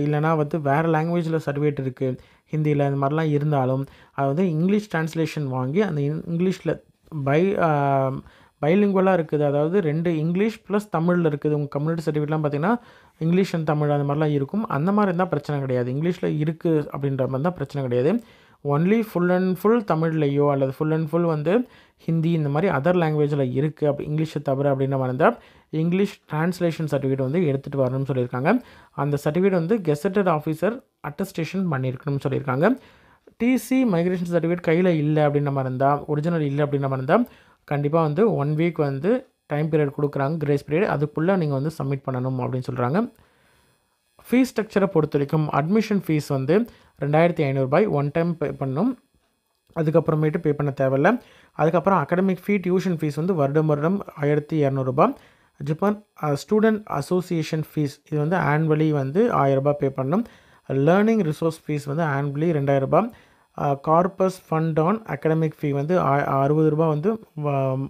இல்லைனா வந்து வேறு லாங்குவேஜில் சர்டிஃபிகேட் இருக்குது, ஹிந்தியில் இந்த மாதிரிலாம் இருந்தாலும் அது வந்து இங்கிலீஷ் ட்ரான்ஸ்லேஷன் வாங்கி அந்த இங்கிலீஷில் பைலிங்குவலாக இருக்குது, அதாவது 2 இங்கிலீஷ் ப்ளஸ் தமிழில் இருக்குது. உங்கள் கம்யூனிட்டி சர்டிஃபிகேட்லாம் பார்த்திங்கன்னா இங்கிலீஷ் அண்ட் தமிழ் அந்த மாதிரிலாம் இருக்கும். அந்த மாதிரி இருந்தால் பிரச்சனை கிடையாது. இங்கிலீஷில் இருக்குது அப்படின்ற மாதிரி தான் பிரச்சனை கிடையாது. ஒன்லி ஃபுல் அண்ட் ஃபுல் தமிழ்லையோ அல்லது ஃபுல் அண்ட் ஃபுல் வந்து ஹிந்தி இந்த மாதிரி அதர் லாங்குவேஜில் இருக்குது அப்படி இங்கிலீஷை தவிர அப்படின்ற மாதிரி இருந்தால் இங்கிலீஷ் ட்ரான்ஸ்லேஷன் சர்டிஃபிகேட் வந்து எடுத்துகிட்டு வரணும்னு சொல்லியிருக்காங்க. அந்த சர்டிஃபிகேட் வந்து கெசட்டட் ஆஃபீஸர் அட்டஸ்டேஷன் பண்ணியிருக்கணும்னு சொல்லியிருக்காங்க. டிசி மைக்ரேஷன் சர்டிஃபிகேட் கையில் இல்லை அப்படின்ற மாதிரி இருந்தால், ஒரிஜினல் இல்லை அப்படின்ற மாதிரி இருந்தால் கண்டிப்பாக வந்து 1 வீக் வந்து டைம் பீரியட் கொடுக்குறாங்க, கிரேஸ் பீரியட், அதுக்குள்ளே நீங்கள் வந்து சப்மிட் பண்ணணும் அப்படின்னு சொல்கிறாங்க. ஃபீஸ் ஸ்ட்ரக்சரை பொறுத்த வரைக்கும் அட்மிஷன் ஃபீஸ் வந்து 2500 ஒன் டைம் பே பண்ணணும், அதுக்கப்புறமேட்டு பே பண்ண தேவையில்லை. அதுக்கப்புறம் அகாடமிக் ஃபீ, டியூஷன் ஃபீஸ் வந்து வருடம் 1200 ஜிப்மர் ஸ்டூடெண்ட் அசோசியேஷன் ஃபீஸ் இது வந்து ஆனுவலி வந்து 1000 பே பண்ணணும். லேர்னிங் ரிசோர்ஸ் ஃபீஸ் வந்து annually 2000. Corpus fund on academic fee வந்து 60 வந்து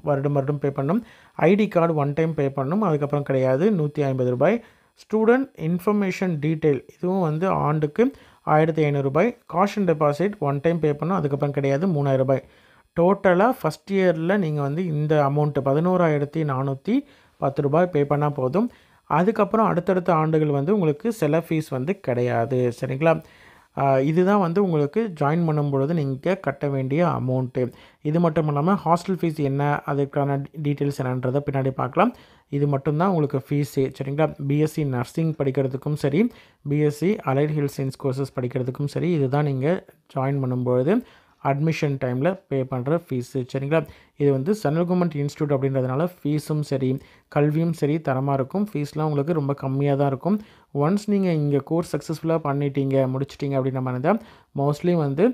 வருடம் பே பண்ணணும். ID card one time pay பண்ணணும், அதுக்கப்புறம் கிடையாது, 150. ஸ்டூடெண்ட் இன்ஃபர்மேஷன் டீட்டெயில் இதுவும் வந்து ஆண்டுக்கு 1500. Caution deposit one time pay பண்ணணும், அதுக்கப்புறம் கிடையாது, 3000. டோட்டலாக ஃபஸ்ட் இயரில் நீங்கள் வந்து இந்த அமௌண்ட்டு 11410 பே பண்ணால் போதும். அதுக்கப்புறம் அடுத்தடுத்த ஆண்டுகள் வந்து உங்களுக்கு சில ஃபீஸ் வந்து கிடையாது. சரிங்களா? இதுதான் வந்து உங்களுக்கு ஜாயின் பண்ணும்பொழுது நீங்கள் கட்ட வேண்டிய அமௌண்ட்டு. இது மட்டும் இல்லாமல் ஹாஸ்டல் ஃபீஸ் என்ன, அதுக்கான டீட்டெயில்ஸ் என்னன்றதை பின்னாடி பார்க்கலாம். இது மட்டும்தான் உங்களுக்கு ஃபீஸே, சரிங்களா? பிஎஸ்சி நர்சிங் படிக்கிறதுக்கும் சரி, BSc allied health science courses படிக்கிறதுக்கும் சரி, இதுதான் நீங்கள் ஜாயின் பண்ணும்பொழுது அட்மிஷன் டைமில் பே பண்ணுற ஃபீஸு, சரிங்களா? இது வந்து சென்ட்ரல் கவர்மெண்ட் இன்ஸ்டியூட் அப்படின்றதுனால ஃபீஸும் சரி, கல்வியும் சரி தரமாக இருக்கும். ஃபீஸ்லாம் உங்களுக்கு ரொம்ப கம்மியாக தான் இருக்கும். ஒன்ஸ் நீங்கள் இங்கே கோர்ஸ் சக்ஸஸ்ஃபுல்லாக பண்ணிட்டீங்க, முடிச்சிட்டிங்க அப்படின்ற மாதிரி தான் மோஸ்ட்லி வந்து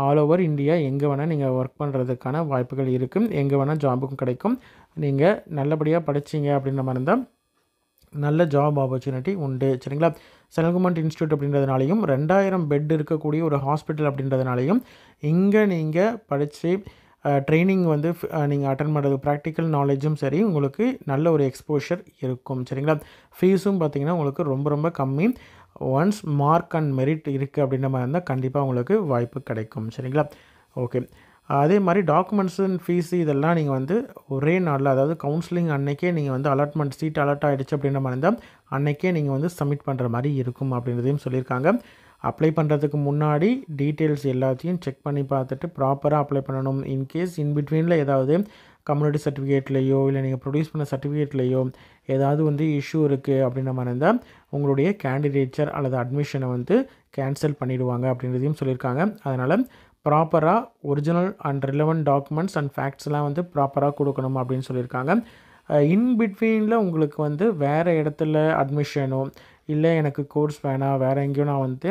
ஆல் ஓவர் இந்தியா எங்கே வேணால் நீங்கள் ஒர்க் பண்ணுறதுக்கான வாய்ப்புகள் இருக்குது. எங்கே வேணால் ஜாபுக்கும் கிடைக்கும். நீங்கள் நல்லபடியாக படிச்சிங்க அப்படின்ற மாதிரி இருந்தால் நல்ல ஜாப் ஆப்பர்ச்சுனிட்டி உண்டு, சரிங்களா? சென்ட்ரல் கவர்மெண்ட் இன்ஸ்டியூட் அப்படின்றதுனாலையும் 2000 பெட் இருக்கக்கூடிய ஒரு ஹாஸ்பிட்டல் அப்படின்றதுனாலையும் இங்கே நீங்கள் படித்து ட்ரைனிங் வந்து நீங்கள் அட்டன் பண்ணுறது ப்ராக்டிக்கல் நாலேஜும் சரி உங்களுக்கு நல்ல ஒரு எக்ஸ்போஷர் இருக்கும், சரிங்களா? ஃபீஸும் பார்த்திங்கன்னா உங்களுக்கு ரொம்ப ரொம்ப கம்மி. ஒன்ஸ் மார்க் அண்ட் மெரிட் இருக்குது அப்படின்ற மாதிரி இருந்தால் கண்டிப்பாக உங்களுக்கு வாய்ப்பு கிடைக்கும், சரிங்களா? ஓகே. அதே மாதிரி டாக்குமெண்ட்ஸு, ஃபீஸு இதெல்லாம் நீங்கள் வந்து ஒரே நாளில், அதாவது கவுன்சிலிங் அன்றைக்கே நீங்கள் வந்து அலாட்மெண்ட் சீட் அலாட் ஆகிடுச்சு அப்படின்ற மாதிரி இருந்தால் அன்றைக்கே நீங்கள் வந்து சப்மிட் பண்ணுற மாதிரி இருக்கும் அப்படின்றதையும் சொல்லியிருக்காங்க. அப்ளை பண்ணுறதுக்கு முன்னாடி டீட்டெயில்ஸ் எல்லாத்தையும் செக் பண்ணி பார்த்துட்டு ப்ராப்பராக அப்ளை பண்ணணும். இன்கேஸ் இன்பிட்வீனில் ஏதாவது கம்யூனிட்டி சர்டிஃபிகேட்லேயோ இல்லை நீங்கள் ப்ரொடியூஸ் பண்ண சர்டிஃபிகேட்லேயோ ஏதாவது வந்து இஷ்யூ இருக்குது அப்படின்ற மாதிரி இருந்தால் உங்களுடைய கேண்டிடேச்சர் அல்லது அட்மிஷனை வந்து கேன்சல் பண்ணிவிடுவாங்க அப்படின்றதையும் சொல்லியிருக்காங்க. அதனால் ப்ராப்பராக original and relevant documents and ஃபேக்ட்ஸ்லாம் வந்து ப்ராப்பராக கொடுக்கணும் அப்படின்னு சொல்லியிருக்காங்க. இன்பிட்வீனில் உங்களுக்கு வந்து வேறு இடத்துல அட்மிஷனோ இல்லை எனக்கு கோர்ஸ் வேணாம், வேறு எங்கேயோ நான் வந்து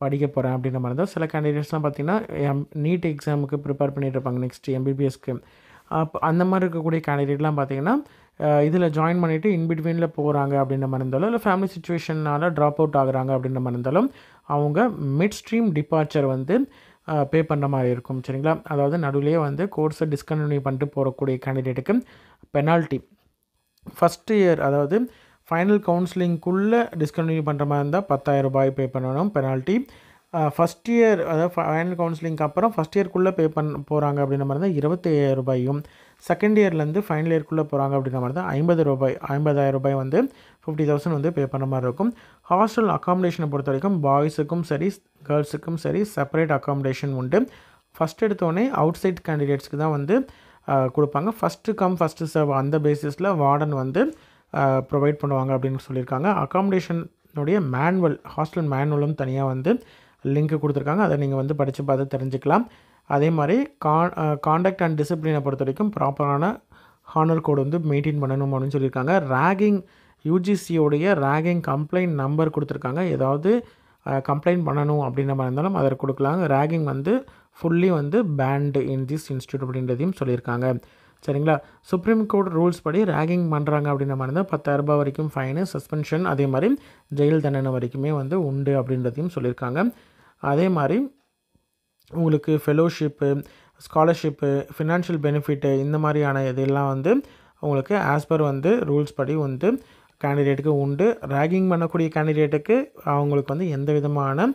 படிக்க போகிறேன் அப்படின்ற மாதிரி தான் சில கேண்டிடேட்ஸ்லாம் பார்த்திங்கன்னா நீட் எக்ஸாமுக்கு ப்ரிப்பேர் பண்ணிகிட்டு இருப்பாங்க நெக்ஸ்ட்டு எம்பிபிஎஸ்க்கு. அந்த மாதிரி இருக்கக்கூடிய கேண்டிடேட்லாம் பார்த்திங்கன்னா இதில் ஜாயின் பண்ணிவிட்டு இன்பிட்வீனில் போகிறாங்க அப்படின்ற மாதிரி இருந்தாலும் இல்லை ஃபேமிலி சுச்சுவேஷனால் ட்ராப் அவுட் ஆகுறாங்க அப்படின்ற மாதிரி இருந்தாலும் அவங்க மிட் ஸ்ட்ரீம் டிபார்ச்சர் வந்து பே பண்ணுற மாதிரி இருக்கும், சரிங்களா? அதாவது நடுவிலேயே வந்து கோர்ஸை டிஸ்கண்டினியூ பண்ணிட்டு போகக்கூடிய கேண்டிடேட்டுக்கு பெனால்ட்டி ஃபஸ்ட்டு இயர், அதாவது ஃபைனல் கவுன்சிலிங்குள்ளே டிஸ்கண்டினியூ பண்ணுற மாதிரி இருந்தால் 10,000 ரூபாய் பே பண்ணணும் பெனால்ட்டி. ஃபஸ்ட் இயர், அதாவது ஃபைனல் கவுன்சிலிங்க்கு அப்புறம் ஃபஸ்ட் இயர்க்குள்ளே பே போகிறாங்க அப்படின்ற மாதிரி தான் 27,000 ரூபாயும், செகண்ட் இயர்லேருந்து ஃபைனல் இயர்க்குள்ளே போகிறாங்க அப்படின்ற மாதிரி தான் 50,000 ரூபாய் வந்து 50,000 வந்து பே பண்ணுற மாதிரி இருக்கும். ஹாஸ்டல் அக்காமடேஷனை பொறுத்த வரைக்கும் பாய்ஸுக்கும் சரி கேர்ள்ஸுக்கும் சரி செப்பரேட் அக்காமடேஷன் உண்டு. ஃபஸ்ட் எடுத்தோடனே அவுட் சைட் கேண்டிடேட்ஸ்க்கு தான் வந்து கொடுப்பாங்க. ஃபஸ்ட்டு கம் ஃபஸ்ட்டு சர்வ் அந்த பேசிஸில் வார்டன் வந்து ப்ரொவைட் பண்ணுவாங்க அப்படின்னு சொல்லியிருக்காங்க. அக்காமடேஷனுடைய மேனுவல், ஹாஸ்டல் மேனுவலும் தனியாக வந்து லிங்க் கொடுத்துருக்காங்க. அதை நீங்கள் வந்து படித்து பார்த்து தெரிஞ்சுக்கலாம். அதே மாதிரி காண்டக்ட் அண்ட் டிசிப்ளினை பொறுத்த வரைக்கும் ப்ராப்பரான ஹானர் கோடு வந்து மெயின்டைன் பண்ணணும் அப்படின்னு சொல்லியிருக்காங்க. ரேகிங், யூஜிசியோடைய ரேகிங் கம்ப்ளைண்ட் நம்பர் கொடுத்துருக்காங்க. ஏதாவது கம்ப்ளைண்ட் பண்ணணும் அப்படின்ற மாதிரி இருந்தாலும் அதை கொடுக்கலாங்க. ரேகிங் வந்து ஃபுல்லி வந்து பேண்டு இன் திஸ் இன்ஸ்டியூட் அப்படின்றதையும் சொல்லியிருக்காங்க, சரிங்களா? சுப்ரீம் கோர்ட் ரூல்ஸ் படி ரேகிங் பண்ணுறாங்க அப்படின்ற மாதிரி இருந்தால் 10,000 ரூபாய் வரைக்கும் ஃபைனு, சஸ்பென்ஷன், அதே மாதிரி ஜெயில் தண்டனை வரைக்குமே வந்து உண்டு அப்படின்றதையும் சொல்லியிருக்காங்க. அதே மாதிரி உங்களுக்கு ஃபெலோஷிப்பு, ஸ்காலர்ஷிப்பு, ஃபினான்ஷியல் பெனிஃபிட்டு இந்த மாதிரியான இதெல்லாம் வந்து உங்களுக்கு ஆஸ் பர் வந்து ரூல்ஸ் படி வந்து கேண்டிடேட்டுக்கு உண்டு. ரேகிங் பண்ணக்கூடிய கேண்டிடேட்டுக்கு அவங்களுக்கு வந்து எந்த விதமான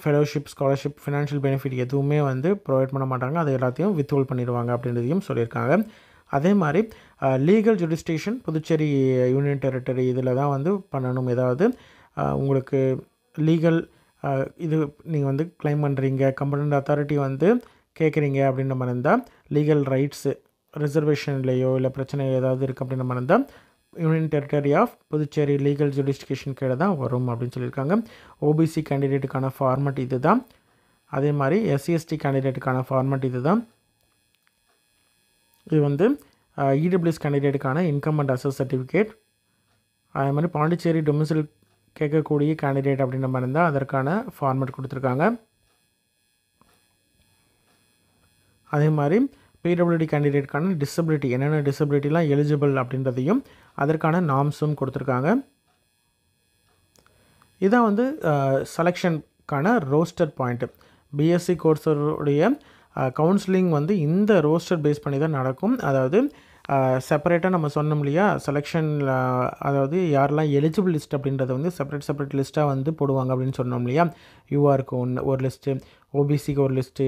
ஃபெலோஷிப், ஸ்காலர்ஷிப், ஃபினான்ஷியல் பெனிஃபிட் எதுவுமே வந்து ப்ரொவைட் பண்ண மாட்டாங்க. அது எல்லாத்தையும் வித்ஹோல்ட் பண்ணிடுவாங்க அப்படின்றதையும் சொல்லியிருக்காங்க. அதே மாதிரி லீகல் ஜுடிஸ்டிக்ஷன் புதுச்சேரி யூனியன் டெரிட்டரி இதில் தான் வந்து பண்ணணும். ஏதாவது உங்களுக்கு லீகல் இது நீங்கள் வந்து கிளைம் பண்ணுறீங்க, கம்பெனண்ட் அத்தாரிட்டி வந்து கேட்குறீங்க அப்படின்ற மாதிரி இருந்தால், லீகல் ரைட்ஸு ரிசர்வேஷன்லேயோ இல்லை பிரச்சனை ஏதாவது இருக்குது அப்படின்ற மாதிரி இருந்தால் union territory of Puducherry legal jurisdiction கீழே தான் வரும் அப்படின்னு சொல்லியிருக்காங்க. ஓபிசி கேண்டிடேட்டுக்கான ஃபார்மெட் இது தான். அதே மாதிரி எஸ்சிஎஸ்டி கேண்டிடேட்டுக்கான ஃபார்மெட் இது தான். இது வந்து இடபிள்யூஎஸ் கேண்டிடேட்டுக்கான இன்கம் அண்ட் அசஸ் சர்டிஃபிகேட். அதே மாதிரி பாண்டிச்சேரி டொமிசில் கேட்கக்கூடிய கேண்டிடேட் அப்படின்ற மாதிரி இருந்தால் அதற்கான ஃபார்மெட் கொடுத்துருக்காங்க. அதே மாதிரி பிடபிள்யூடி கேண்டிடேட்டுக்கான டிசபிலிட்டி, என்னென்ன டிசபிலிட்டிலாம் எலிஜிபிள் அப்படின்றதையும் அதற்கான நார்ம்ஸும் கொடுத்துருக்காங்க. இதான் வந்து செலெக்ஷனுக்கான ரோஸ்டர் பாயிண்ட்டு. பிஎஸ்சி கோர்ஸருடைய கவுன்சிலிங் வந்து இந்த ரோஸ்டர் பேஸ் பண்ணி தான் நடக்கும். அதாவது செப்பரேட்டாக நம்ம சொன்னோம் இல்லையா, செலெக்ஷனில் அதாவது யாரெல்லாம் எலிஜிபிள் லிஸ்ட் அப்படின்றத வந்து செப்பரேட் லிஸ்ட்டாக வந்து போடுவாங்க அப்படின்னு சொன்னோம் இல்லையா. யூஆருக்கு ஒரு லிஸ்ட்டு, ஓபிசிக்கு ஒரு லிஸ்ட்டு,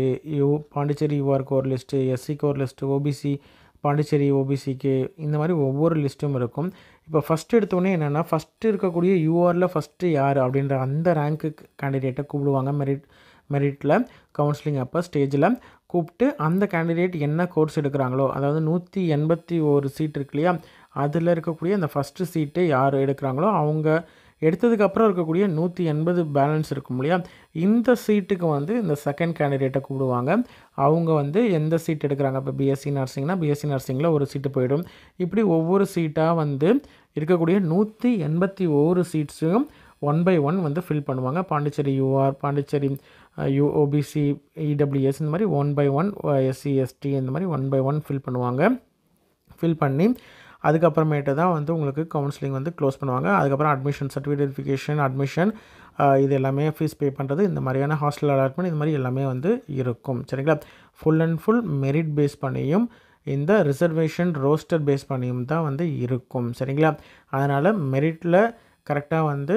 பாண்டிச்சேரி யூஆருக்கு ஒரு லிஸ்ட்டு, எஸ்சிக்கு ஒரு லிஸ்ட்டு, ஓபிசி பாண்டிச்சேரி ஓபிசிக்கு இந்த மாதிரி ஒவ்வொரு லிஸ்ட்டும் இருக்கும். இப்போ ஃபஸ்ட்டு எடுத்தோடனே என்னென்னா, ஃபஸ்ட்டு இருக்கக்கூடிய யூஆரில் ஃபஸ்ட்டு யார் அப்படின்ற அந்த ரேங்க்கு கேண்டிடேட்டை கூப்பிடுவாங்க. மெரிட்டில் கவுன்சிலிங் அப்போ ஸ்டேஜில் கூப்பிட்டு அந்த கேண்டிடேட் என்ன கோர்ஸ் எடுக்கிறாங்களோ, அதாவது 181 சீட் இருக்கு இல்லையா, அதில் இருக்கக்கூடிய அந்த ஃபஸ்ட்டு சீட்டு யார் எடுக்கிறாங்களோ அவங்க எடுத்ததுக்கப்புறம் இருக்கக்கூடிய 180 பேலன்ஸ் இருக்கும் இல்லையா, இந்த சீட்டுக்கு வந்து இந்த செகண்ட் கேண்டிடேட்டை கூப்பிடுவாங்க. அவங்க வந்து எந்த சீட் எடுக்கிறாங்க, இப்போ பிஎஸ்சி நர்சிங்னா பிஎஸ்சி நர்சிங்கில் ஒரு சீட்டு போயிடும். இப்படி ஒவ்வொரு சீட்டாக வந்து இருக்கக்கூடிய 181 சீட்ஸையும் 1 by 1 வந்து ஃபில் பண்ணுவாங்க. Pondicherry UR, Pondicherry OBC, EWS இந்த மாதிரி 1 by 1, எஸ்சி எஸ்டி இந்த மாதிரி 1 by 1 ஃபில் பண்ணுவாங்க. ஃபில் பண்ணி அதுக்கப்புறமேட்டு தான் வந்து உங்களுக்கு கவுன்சிலிங் வந்து க்ளோஸ் பண்ணுவாங்க. அதுக்கப்புறம் அட்மிஷன், சர்டிஃபிகேட் வெரிஃபிகேஷன், அட்மிஷன், இது எல்லாமே ஃபீஸ் பே பண்ணுறது, இந்த மாதிரியான ஹாஸ்டல் அலாட்மெண்ட் இது மாதிரி எல்லாமே வந்து இருக்கும். சரிங்களா? Full and full merit base பண்ணியும் இந்த ரிசர்வேஷன் ரோஸ்டர் பேஸ் பண்ணியும் தான் வந்து இருக்கும். சரிங்களா? அதனால் மெரிட்டில் கரெக்டாக வந்து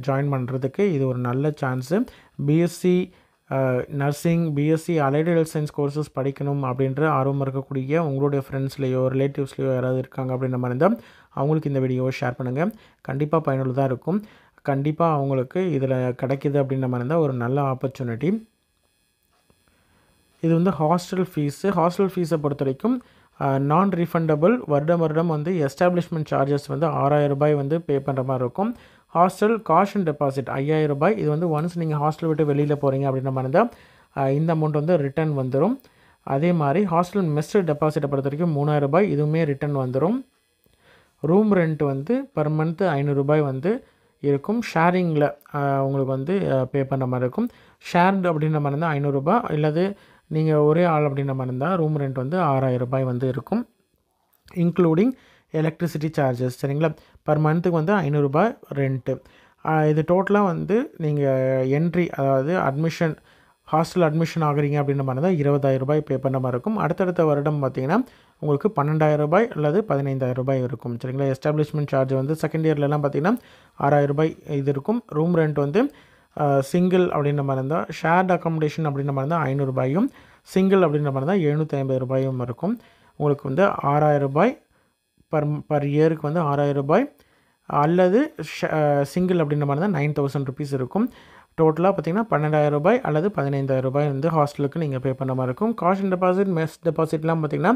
ஜாயின் பண்ணுறதுக்கு இது ஒரு நல்ல chance. BSc nursing, BSc allied health science courses படிக்கணும் அப்படின்ற ஆர்வம் இருக்கக்கூடிய உங்களுடைய ஃப்ரெண்ட்ஸ்லேயோ ரிலேட்டிவ்ஸ்லேயோ யாராவது இருக்காங்க அப்படின்ற மாதிரி இருந்தால் அவங்களுக்கு இந்த வீடியோவை ஷேர் பண்ணுங்கள். கண்டிப்பாக பயனுள்ளதாக இருக்கும். கண்டிப்பாக அவங்களுக்கு இதில் கிடைக்கிது அப்படின்ற மாதிரி இருந்தால் ஒரு நல்ல ஆப்பர்ச்சுனிட்டி. இது வந்து ஹாஸ்டல் ஃபீஸை பொறுத்த வரைக்கும் நான் ரீஃபண்டபிள். வருடம் வந்து எஸ்டாப்ளிஷ்மெண்ட் சார்ஜஸ் வந்து 6000 ரூபாய் வந்து பே பண்ணுற மாதிரி இருக்கும். ஹாஸ்டல் காஷன் டெபாசிட் 5000 ரூபாய். இது வந்து ஒன்ஸ் நீங்கள் ஹாஸ்டல் விட்டு வெளியில் போகிறீங்க அப்படின்ற மாதிரி இருந்தால் இந்த அமௌண்ட் வந்து ரிட்டர்ன் வந்துடும். அதே மாதிரி ஹாஸ்டல் மெஸ் டெபாசிட்டை பொறுத்த வரைக்கும் 3000 ரூபாய், இதுவுமே ரிட்டர்ன் வந்துடும். ரூம் ரெண்ட் வந்து பர் மந்த்து 500 ரூபாய் வந்து இருக்கும். ஷேரிங்கில் உங்களுக்கு வந்து பே பண்ணுற மாதிரி இருக்கும். ஷேர்டு அப்படின்ற மாதிரி இருந்தால் 500 ரூபாய், இல்லது நீங்கள் ஒரே ஆள் அப்படின்ற மாதிரி இருந்தால் ரூம் ரெண்ட் வந்து 6000 ரூபாய் வந்து இருக்கும், இன்க்ளூடிங் எலக்ட்ரிசிட்டி சார்ஜஸ். சரிங்களா? பர் மந்த்துக்கு வந்து 500 ரூபாய் ரெண்ட்டு. இது டோட்டலாக வந்து நீங்கள் என்ட்ரி, அதாவது அட்மிஷன், ஹாஸ்டல் அட்மிஷன் ஆகுறீங்க அப்படின்ற மாதிரி தான் 20000 ரூபாய் பே பண்ணுற மாதிரி இருக்கும். அடுத்தடுத்த வருடம் பார்த்திங்கன்னா உங்களுக்கு 12000 ரூபாய் அல்லது 15000 ரூபாய் இருக்கும். சரிங்களா? எஸ்டாப்ளிஷ்மெண்ட் சார்ஜ் வந்து செகண்ட் இயர்லலாம் பார்த்திங்கன்னா 6000 ரூபாய் இது இருக்கும். ரூம் ரெண்ட் வந்து சிங்கிள் அப்படின்ற மாதிரி இருந்தால், ஷேர்ட் அக்காமடேஷன் அப்படின்ற மாதிரி இருந்தால் 500 ரூபாயும், சிங்கிள் அப்படின்ற மாதிரி தான் 750 ரூபாயும் இருக்கும். உங்களுக்கு வந்து 6000 ரூபாய் பர் இயருக்கு வந்து 6000 ரூபாய், அல்லது சிங்கிள் அப்படின்ற மாதிரி தான் 9000 ருபீஸ் இருக்கும். டோட்டலாக பார்த்திங்கன்னா 12000 ரூபாய் அல்லது 15000 ரூபாய் வந்து ஹாஸ்டலுக்கு நீங்கள் பே பண்ண மாதிரி இருக்கும். காஷன் டெபாசிட், மெஸ் டெபாசிட்லாம் பார்த்திங்கன்னா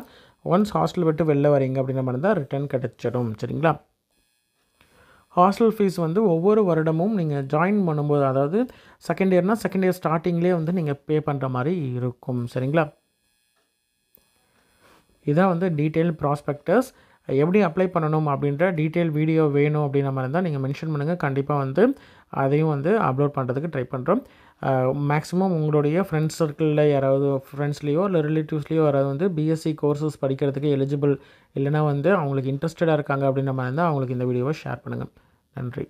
ஒன்ஸ் ஹாஸ்டல் விட்டு வெளில வரீங்க அப்படின்ற மாதிரி தான் ரிட்டர்ன் கிடச்சிடும். சரிங்களா? ஹாஸ்டல் ஃபீஸ் வந்து ஒவ்வொரு வருடமும் நீங்கள் ஜாயின் பண்ணும்போது, அதாவது செகண்ட் இயர்னால் செகண்ட் இயர் ஸ்டார்டிங்லேயே வந்து நீங்கள் பே பண்ணுற மாதிரி இருக்கும். சரிங்களா? இதான் வந்து டீட்டெயில் ப்ராஸ்பெக்டஸ். எப்படி அப்ளை பண்ணணும் அப்படின்ற டீட்டெயில் வீடியோ வேணும் அப்படின்ற மாதிரி இருந்தால் நீங்கள் மென்ஷன் பண்ணுங்கள். கண்டிப்பாக வந்து அதையும் வந்து அப்லோட் பண்ணுறதுக்கு ட்ரை பண்ணுறோம். மேக்ஸிமம் உங்களுடைய ஃப்ரெண்ட்ஸ் சர்க்கிளில் யாராவது, ஃப்ரெண்ட்ஸ்லேயோ இல்லை ரிலேட்டிவ்ஸ்லேயோ யாராவது வந்து பிஎஸ்சி கோர்சஸ் படிக்கிறதுக்கு எலிஜிபிள் இல்லைனா வந்து அவங்களுக்கு இன்ட்ரெஸ்டடாக இருக்காங்க அப்படின்ற மாதிரி இருந்தால் அவங்களுக்கு இந்த வீடியோவை ஷேர் பண்ணுங்கள். நன்றி.